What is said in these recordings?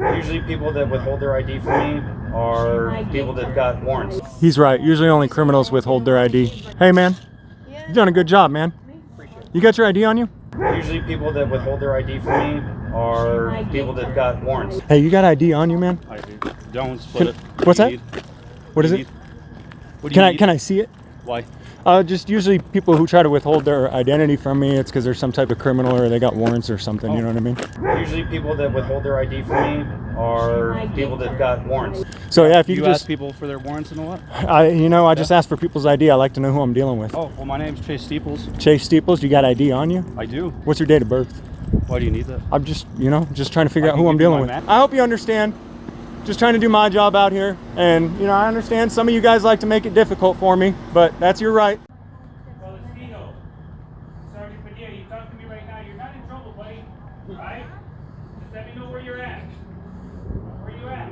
Usually people that withhold their ID from me are people that got warrants. He's right. Usually only criminals withhold their ID. Hey, man. You've done a good job, man. You got your ID on you? Usually people that withhold their ID from me are people that got warrants. Hey, you got ID on you, man? I do. Don't split it. What's that? What is it? What do you need? Can I see it? Why? Just usually people who try to withhold their identity from me, it's because they're some type of criminal or they got warrants or something, you know what I mean? Usually people that withhold their ID from me are people that got warrants. So yeah, if you You could ask just, people for their warrants and all that? I just ask for people's ID. I like to know who I'm dealing with. Oh, well, my name's Chase Steeples. Chase Steeples, you got ID on you? I do. What's your date of birth? Why do you need that? I'm just, just trying to figure I out can who I'm give you dealing my with. map. I hope you understand. Just trying to do my job out here. And, I understand some of you guys like to make it difficult for me, but that's your right. Sergeant Padilla, you talk to me right now. You're not in trouble, buddy. Right? Just let me know where you're at. Where you at?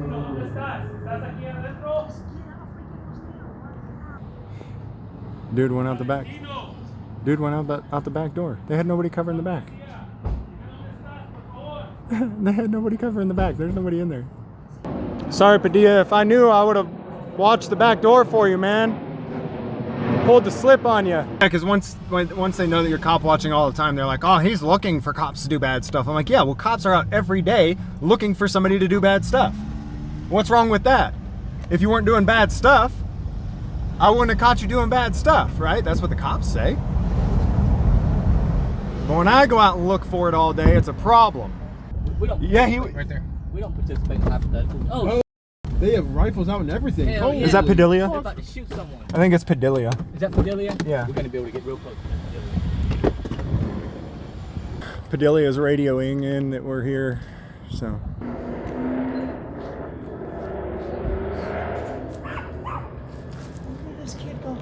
¿Dónde estás? ¿Estás aquí adentro? Dude went out the back. Dude went out the back door. They had nobody covering the back. They had nobody covering the back. There's nobody in there. Sorry, Padilla. If I knew, I would have watched the back door for you, man. Pulled the slip on you. Yeah, because once they know that you're cop watching all the time, they're like, oh, he's looking for cops to do bad stuff. I'm like, yeah, well, cops are out every day looking for somebody to do bad stuff. What's wrong with that? If you weren't doing bad stuff, I wouldn't have caught you doing bad stuff, right? That's what the cops say. But when I go out and look for it all day, it's a problem. We don't. Yeah, right there. We don't participate in hypotheticals. Oh, they have rifles out and everything. hell yeah. Is that Padilla? They're about to shoot someone. I think it's Padilla. Is that Padilla? Yeah. We're gonna be able to get real close to that Padilla. Padilla is radioing in that we're here, so. Where did this kid go?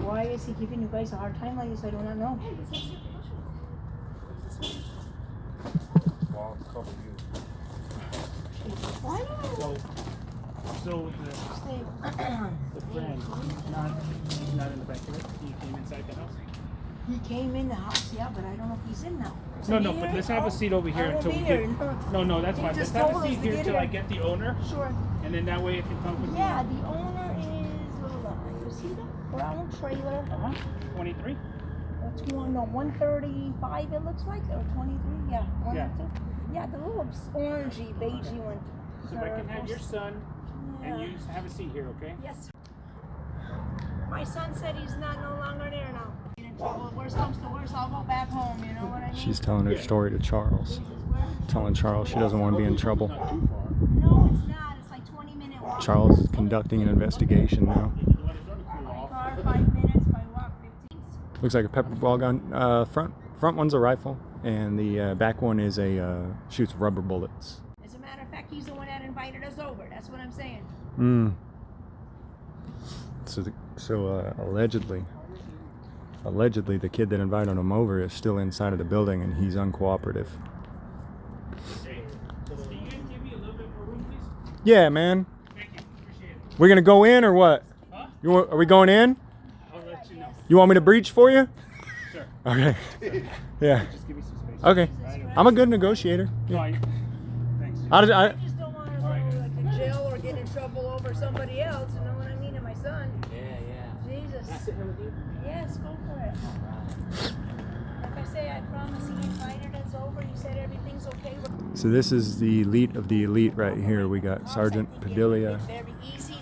Why is he giving you guys a hard time like this? I do not know. So the friend, he's not in the back door. He came inside the house. He came in the house, yeah, but I don't know if he's in now. Is No, he no, here? but let's have a seat over here I won't until be we here. get. No, that's He fine. Let's just have told a us seat to here get till here. I get the owner, Sure. and then that way it can come with me. Yeah, the owner is, you see the brown trailer? 23. That's one, no, 135 it looks like, or 23, yeah, one Yeah. or two. Yeah, the little orangey, beigey one. So if I can have your son and Yeah. you have a seat here, okay? Yes. My son said he's not no longer there now. In trouble. Worst comes to worst, I'll go back home, you know what I mean? She's telling her story to Charles. Telling Charles she doesn't want to be in trouble. Not too far. No, it's not. It's like 20-minute walk. Charles is conducting an investigation now. By car, 5 minutes. By walk, 15. Looks like a pepper ball gun. Front one's a rifle, and the back one is shoots rubber bullets. As a matter of fact, he's the one that invited us over. That's what I'm saying. So allegedly the kid that invited him over is still inside of the building and he's uncooperative. Can you guys give me a little bit more room, please? Yeah, man. Thank you. Appreciate it. We're gonna go in or what? Huh? Are we going in? I'll let you know. You want me to breach for you? Sure. Okay. Yeah. Just give me some space. Okay. I'm a good negotiator. No, thanks. I I just don't want to go like in jail or get in trouble over somebody else. You know what I mean? And my son. Yeah. Jesus. Can I sit here with you? Yes, go for it. Like I say, I promise he invited us over. He said everything's okay. So this is the elite of the elite right here. We got Sergeant Padilla. Very easy.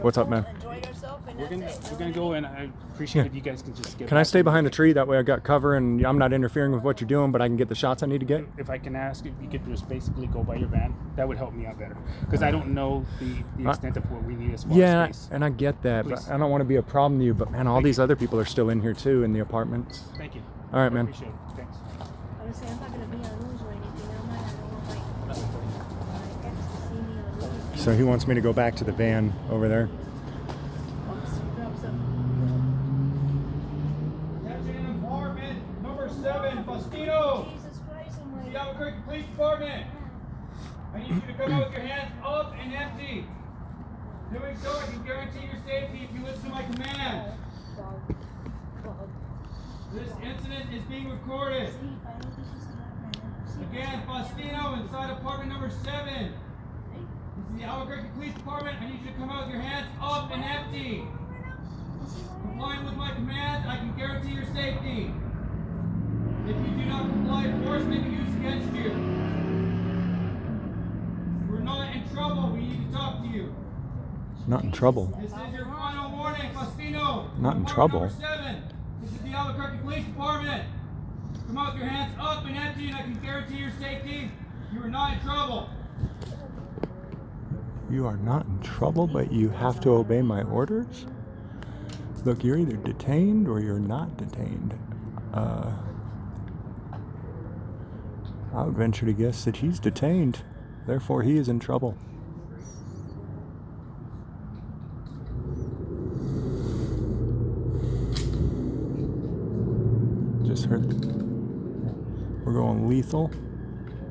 What's up, man? Enjoy yourself and We're that's it. gonna go in. I appreciate if you guys can just get. Can I back stay to me. behind the tree? That way I got cover and I'm not interfering with what you're doing, but I can get the shots I need to get. If I can ask if you could just basically go by your van, that would help me out better. Because I don't know the extent of what we need as far Yeah, as space. and I get that, Please. but I don't want to be a problem to you. But man, all these other people are still in here too in the apartments. Thank you. All right, I man. appreciate it. Thanks. Honestly, I'm not going to be on news or anything. I'm not. I don't want my ex to see me on news. So he wants me to go back to the van over there. Attention informant number 7, Faustino. Jesus Christ, I'm like, The Albuquerque Police Department. I need you to come out with your hands up and empty. Doing so, I can guarantee your safety if you listen to my commands. incident is being recorded. Again, Faustino inside apartment number 7. This is the Albuquerque Police Department. I need you to come out with your hands up and empty. Complying with my commands, I can guarantee your safety. If you do not comply, force may be used against you. We're not in trouble. We need to talk to you. Not in trouble. This is your final warning, Faustino. Not in Apartment trouble. Number 7. This is the Albuquerque Police Department. Come out with your hands up and empty, and I can guarantee your safety. You are not in trouble. You are not in trouble, but you have to obey my orders? Look, you're either detained or you're not detained. I would venture to guess that he's detained. Therefore, he is in trouble. Just heard. We're going lethal.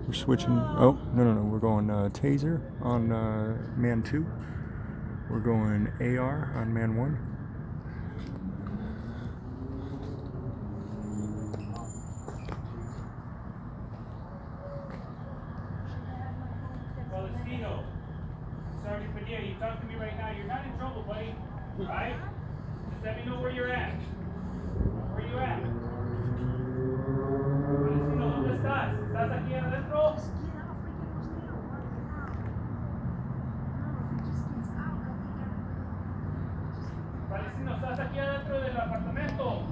We're switching. Oh, no. We're going taser on man 2. We're going AR on man 1. Faustino, Sergeant Padilla, you talk to me right now. You're not in trouble, buddy. Right? Just let me know where you're at. Where you at? Faustino, ¿dónde estás? ¿Estás aquí adentro? Faustino, ¿estás aquí adentro del apartamento?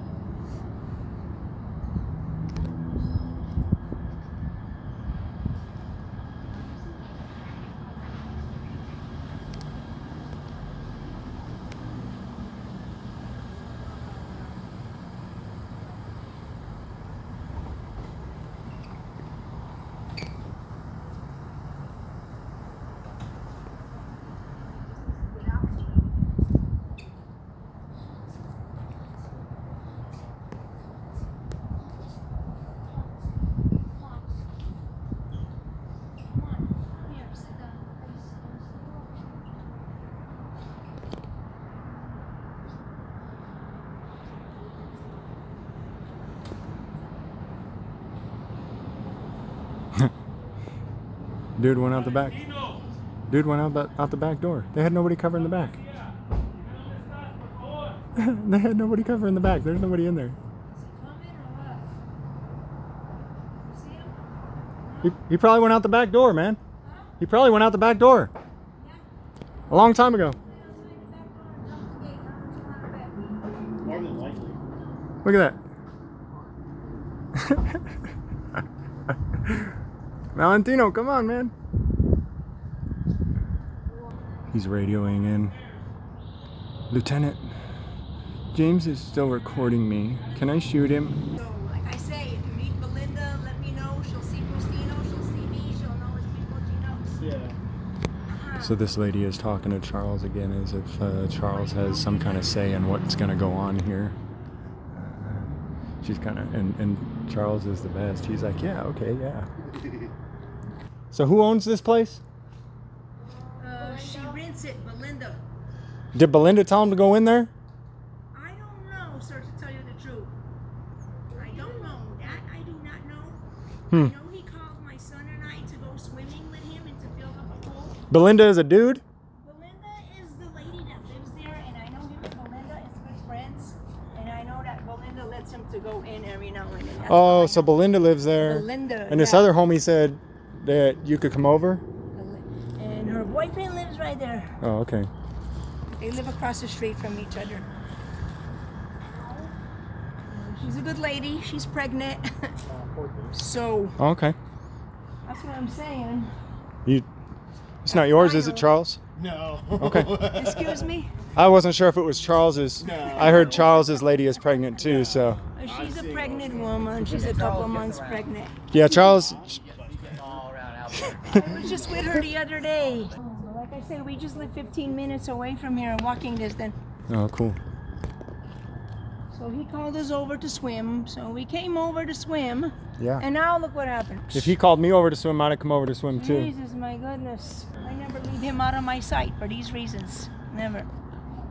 Dude went out the back. Dude went out the back door. They had nobody covering the back. They had nobody covering the back. There's nobody in there. He probably went out the back door, man. He probably went out the back door. A long time ago. More than likely. Look at that. Valentino, come on, man. He's radioing in. Lieutenant, James is still recording me. Can I shoot him? So, like I say, if you meet Belinda, let me know. She'll see Faustino, she'll see me, she'll know his people she knows. Yeah. So this lady is talking to Charles again as if Charles has some kind of say in what's going to go on here. She's kind of, and Charles is the best. He's like, yeah, okay, yeah. So who owns this place? She rents it, Belinda. Did Belinda tell him to go in there? I don't know, sir, to tell you the truth. I don't know. That I do not know. I know he called my son and I to go swimming with him and to fill up a pool. Belinda is a dude? Belinda is the lady that lives there, and I know him and Belinda is good friends. And I know that Belinda lets him to go in every now and then. That's all Oh, I so know. Belinda lives there. Belinda, And this yeah. other homie said that you could come over? And her boyfriend lives right there. Oh, okay. They live across the street from each other. She's a good lady. She's pregnant. So, Oh, okay. that's what I'm saying. It's not yours, is it, Charles? No. Okay. Excuse me? I wasn't sure if it was Charles's. No. I heard Charles's lady is pregnant too, so. She's a pregnant woman. She's a couple months pregnant. Yeah, Charles. All around Albuquerque. I was just with her the other day. Like I said, we just live 15 minutes away from here, walking distance. Oh, cool. So he called us over to swim. So we came over to swim. Yeah. And now look what happened. If he called me over to swim, I'd have come over to swim too. Jesus, my goodness. I never leave him out of my sight for these reasons. Never.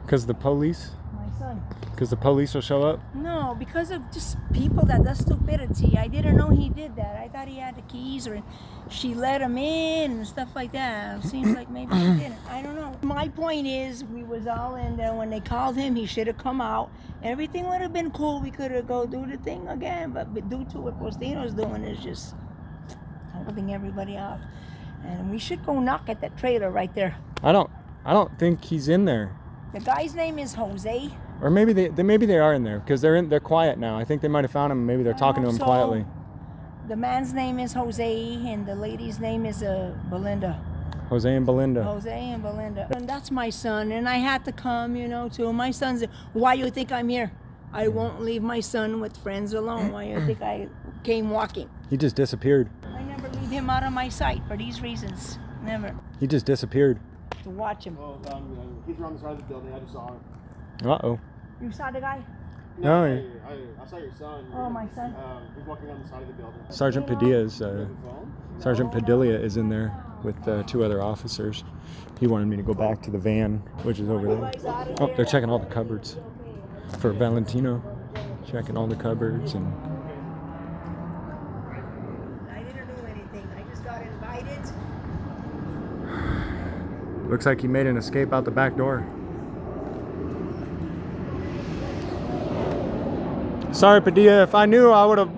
Because the police? My son. Because the police will show up? No, because of just people that does stupidity. I didn't know he did that. I thought he had the keys or she let him in and stuff like that. It seems like maybe she didn't. I don't know. My point is, we was all in there. When they called him, he should have come out. Everything would have been cool. We could have go do the thing again. But due to what Postino's doing is just holding everybody off. And we should go knock at that trailer right there. I don't think he's in there. The guy's name is Jose. Or maybe they are in there because they're quiet now. I think they might have found him. Maybe they're talking to him So, quietly. The man's name is Jose, and the lady's name is Belinda. Jose and Belinda. Jose and Belinda. And that's my son, and I had to come, to my son's. Why you think I'm here? I won't leave my son with friends alone. Why you think I came walking? He just disappeared. I never leave him out of my sight for these reasons. Never. He just disappeared. To watch him. Well, he's around the side of the building. I just saw him. Uh-oh. You saw the guy? No, I saw your son. Oh, my son? He's walking on the side of the building. Sergeant Padilla is The phone? Sergeant Padilla is in there with 2 other officers. He wanted me to go back to the van, which is over there. Oh, they're checking all the cupboards for Valentino. Checking all the cupboards and. I didn't do anything. I just got invited. Looks like he made an escape out the back door. Sorry, Padilla. If I knew, I would have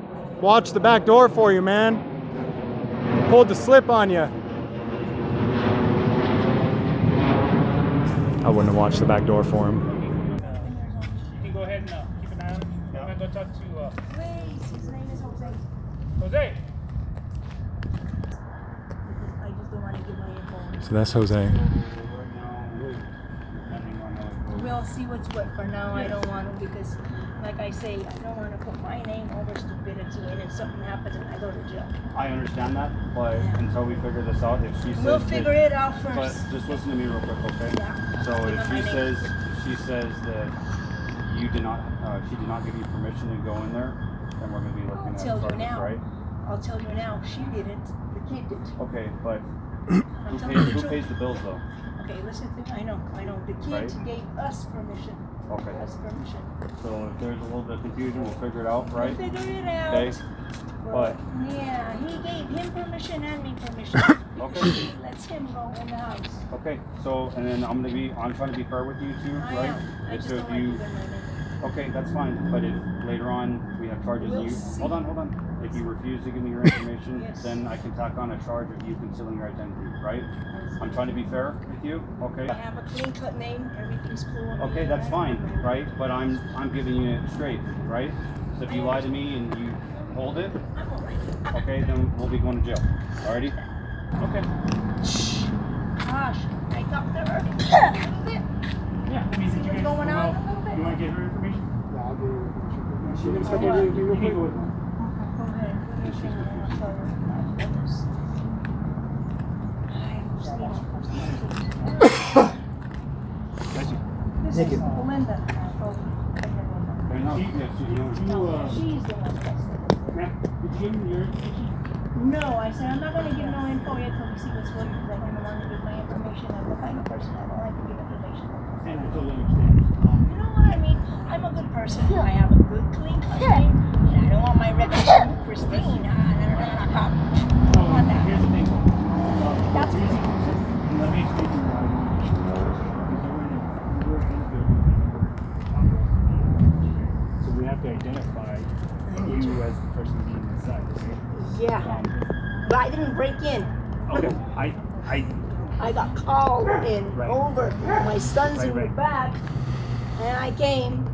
watched the back door for you, man. Pulled the slip on you. I wouldn't have watched the back door for him. You can go ahead and keep an eye on him. I'm gonna go talk to Please, his name is Jose. Jose. I just don't want to give my info. So that's Jose. We'll see what's what. For now, I don't want to because, like I say, I don't want to put my name over stupidity and if something happens and I go to jail. I understand that, but until we figure this out, if she says We'll figure it out But first. just listen to me real quick, okay? Yeah. So Give if her my name. she says that you did not, she did not give you permission to go in there, then we're gonna be looking I'll at tell you charges, now. right? I'll tell you now. She didn't. The kid did. Okay, but I'm telling you the who truth. pays the bills though? Okay, listen to I know. The kid Right. gave us permission. Okay. Us permission. So if there's a little bit of confusion, we'll figure it out, right? We'll figure it out. Okay. But Yeah, he gave him permission and me permission. Okay. He lets him go in the house. okay, so and then I'm trying to be fair with you too, I right? know. I If just so don't if like you giving my name. Okay, that's fine. But if later on we have charges We'll and you see. hold on. If you refuse to give me your information, Yes. then I can tack on a charge of you concealing your identity, right? I'm trying to be fair with you, okay? I have a clean cut name. Everything's cool. with me, Okay, that's right? fine, right? But I'm giving you it straight, right? So if you lie to me and you hold it, I'm alright. okay, then we'll be going to jail. Alrighty? Okay. Gosh, I talked to her a little bit. Yeah, I mean, See what's going on a little bit. You want to get her information? Yeah, I'll do it. She's gonna step Yeah, over you real can quick. go with her. Go ahead. What do you think? I'll tell you. This is Belinda. Right now, yes, you know. She's the one that's Ma'am, did you give him your information? No, I said I'm not going to give no info yet till we see what's what because I don't want to give my information. I'm the kind of person I don't like to give information. And I totally understand. You know what I mean? I'm a good person. I have a good, clean name, and I don't want my record to be pristine. I don't want that. Here's the thing. That's Let me explain to you why. We were in the building. So we have to identify you as the person being inside, okay? Yeah, but I didn't break in. Okay, I got called in Right. over. My son's in the Right. back, and I came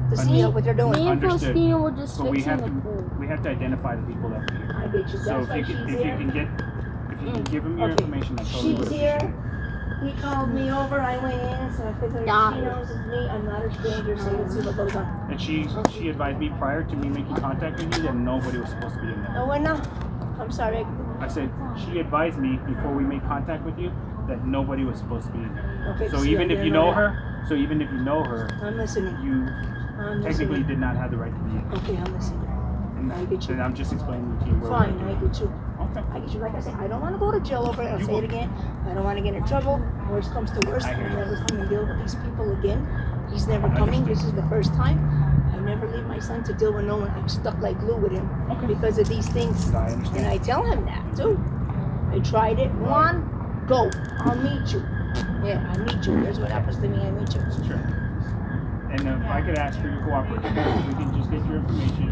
to see what they're doing. Me and Understood. Faustino were just So we fixing have the to pool. we have to identify the people that are here. I get you. So That's if why you she's can here. if you can give him your Okay. information, I totally would She's appreciate here. it. He called me over. I went in, so I figured Yeah. she knows it's me. I'm not a stranger, so let's see what goes on. And she advised me prior to me making contact with you that nobody was supposed to be in there. No, we're not. I'm sorry. I said she advised me before we made contact with you that nobody was supposed to be in there. Okay, So see, even I if you didn't know that. her, I'm listening. you I'm technically listening. did not have the right to be in. Okay, I'm listening. And, I get you. and I'm just explaining to you where Fine, we're I at. get you. Okay. I get you. Like I said, I don't want to go to jail over it. I'll You say it won't. again. I don't want to get in trouble. Worst comes to worst, I I'll hear you. never come and deal with these people again. He's never coming. This is the first time. I never leave my son to deal with no one. I'm stuck like glue with him because of these things. I understand. And I tell him that too. I tried it. Juan, go. I'll meet you. Yeah, I meet you. Here's what happens to me. I meet you. Sure. And if I could ask for your cooperation, we can just get your information.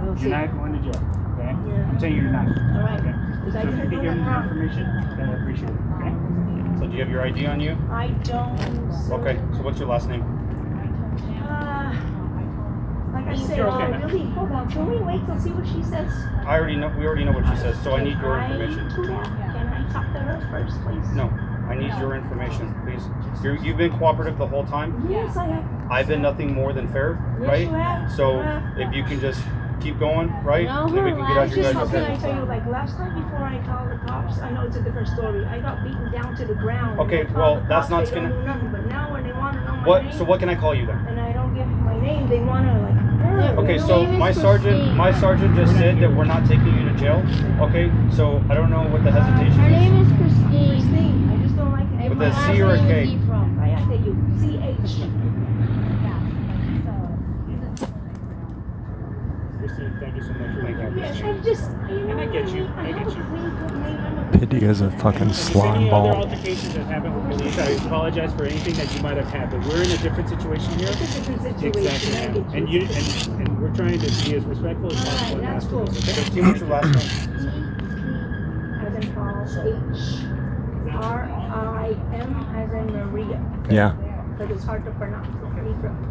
I'll see. You're not going to jail, okay? Yeah. I'm telling you, you're not. All right. Okay? Because So I if you didn't can do give me that your wrong. information, then I appreciate it, okay? So do you have your ID on you? I don't. So, Okay, so what's your last name? Like I said, You're okay, man. Billy, hold on. Can we wait till see what she says? We already know what she says, so I need your information. Can I talk to her first, please? No, I need your information, please. You've been cooperative the whole time. Yes, I have. I've been nothing more than fair, Yes, right? you have. So You have. if you can just keep going, right? No, Then we can get out just your how guys' can I head. tell you, like last time before I called the cops, I know it's a different story. I got beaten down to the ground. Okay, And I well, called the that's cops, not they don't gonna- do nothing, but now when they want to know my What? name, So what can I call you then? and I don't give my name, they want to like. Okay, so my sergeant just said that we're not taking you to jail. Okay, so I don't know what the hesitation Her is. name is Christine. Christine, I just don't like it. With My a last C or a name K? is Ephraim. I have to you. CH. Christine, thank you so much for making Yes, this. I just. And I get you. I get you. Padea's a fucking If slime any other ball. altercations that happened with police, I apologize for anything that you might have had, but we're in a different situation here. It's a different situation. Exactly, I ma'am. get And and we're trying to be as respectful as possible and that's ask for cool. this, okay? Christine, what's your last name? As in Paul, H-R-I-M as in Maria. Yeah. Because it's hard to pronounce.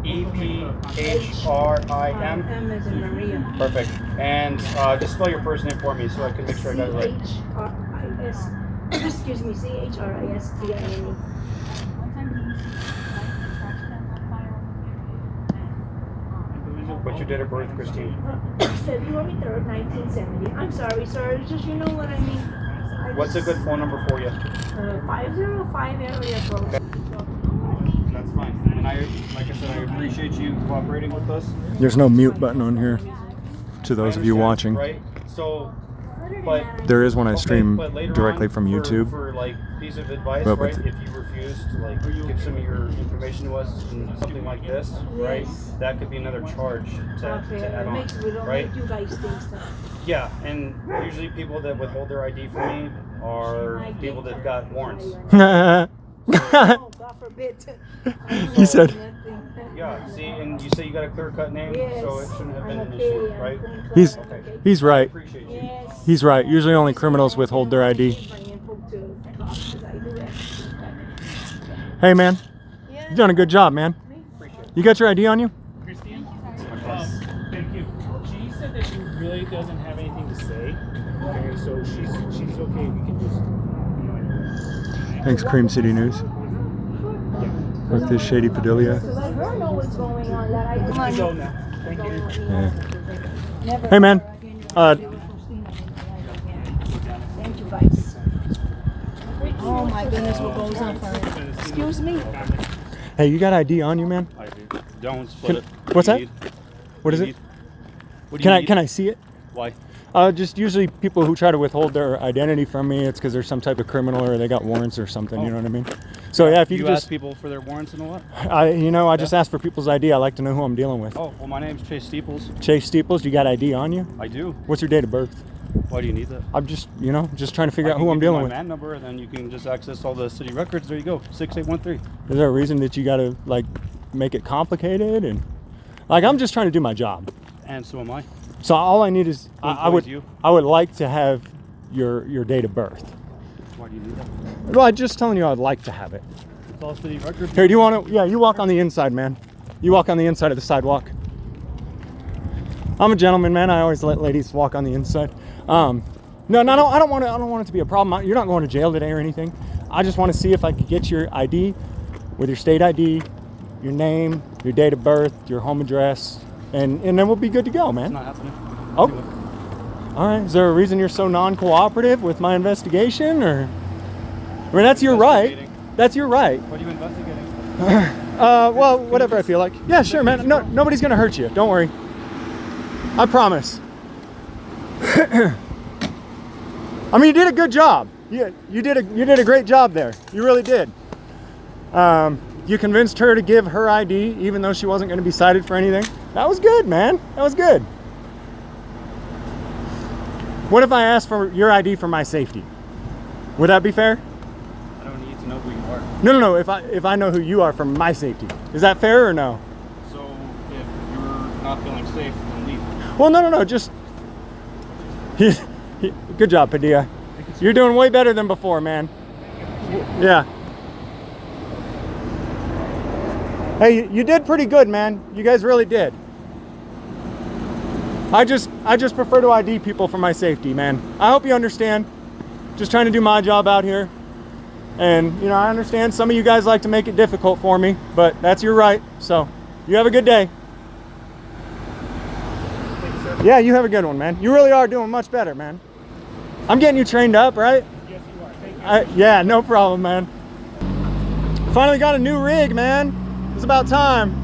EPHRIM. M as in Maria. Perfect. And just spell your first name for me so I can make sure I got it right. C-H-R-I-S. Excuse me, C-H-R-I-S-T-I-N-E. What's your date of birth, Christine? February 3rd, 1970. I'm sorry, sir. It's just, you know what I mean. What's a good phone number for you? 505 area code. That's fine. And like I said, I appreciate you cooperating with us. There's no mute button on here to those of you understand, watching. Right? So, but There is when I okay, stream but later directly on, from YouTube. For like piece of advice, But right? with- If you refuse to like give some of your information to us and something like this, right? That could be another charge to add on, We don't right? make you guys think so. Yeah, and usually people that withhold their ID from me are people that got warrants. Oh, God forbid. He said- Yeah, see, and you say you got a clear-cut name, so it shouldn't have been an okay, issue, I'm right? clean-cut, He's okay. he's I right. appreciate you. Yes. He's right. Usually only criminals withhold their ID. Hey man, you've done a good job, man. You got your ID on you? Christine? Thank you. She said that she really doesn't have anything to say. Okay, so she's okay. We can just, Thanks, Cream City News. With this shady Padilla. Let her know what's going on. That I You can go now. Thank you. Yeah. Hey man, Thank you guys. Oh my goodness, what goes on for her? Excuse me? hey, you got ID on you, man? I do. Don't split it. What's that? What is it? Can I see it? Why? Just usually people who try to withhold their identity from me, it's because they're some type of criminal or they got warrants or something. You know what I mean? So yeah, if you, You could ask just, people for their warrants and all that? I just ask for people's ID. I like to know who I'm dealing with. Oh, well, my name's Chase Steeples. Chase Steeples, you got ID on you? I do. What's your date of birth? Why do you need that? I'm just, just trying to figure I out can who I'm give you dealing my with. man number, and then you can just access all the city records. There you go, 6813. Is there a reason that you got to like make it complicated? And like I'm just trying to do my job. And so am I. So all I need is I would employs you? I would like to have your date of birth. Why do you need that? Well, I'm just telling you I'd like to have it. It's all city records. Here, do you want to? Yeah, you walk on the inside, man. You walk on the inside of the sidewalk. I'm a gentleman, man. I always let ladies walk on the inside. No, I don't want it to be a problem. You're not going to jail today or anything. I just want to see if I could get your ID with your state ID, your name, your date of birth, your home address, and then we'll be good to go, It's man. not happening. Oh, all right. Is there a reason you're so non-cooperative with my investigation, or? I mean, that's your right. Investigating. That's your right. What are you investigating? Well, whatever I feel like. Yeah, sure, man. No, nobody's gonna hurt you. Don't worry. I promise. I mean, you did a good job. You did a great job there. You really did. you convinced her to give her ID even though she wasn't going to be cited for anything. That was good, man. That was good. What if I asked for your ID for my safety? Would that be fair? I don't need to know who you are. No. If I know who you are for my safety, is that fair or no? So if you're not feeling safe, then leave. Well, no. Just good job, Padilla. You're doing way better than before, man. Yeah. Hey, you did pretty good, man. You guys really did. I just prefer to ID people for my safety, man. I hope you understand. Just trying to do my job out here. And, you know, I understand some of you guys like to make it difficult for me, but that's your right. So, you have a good day. Yeah, you have a good one, man. You really are doing much better, man. I'm getting you trained up, right? Yes, you are. Thank you. Yeah, no problem, man. Finally got a new rig, man. It's about time.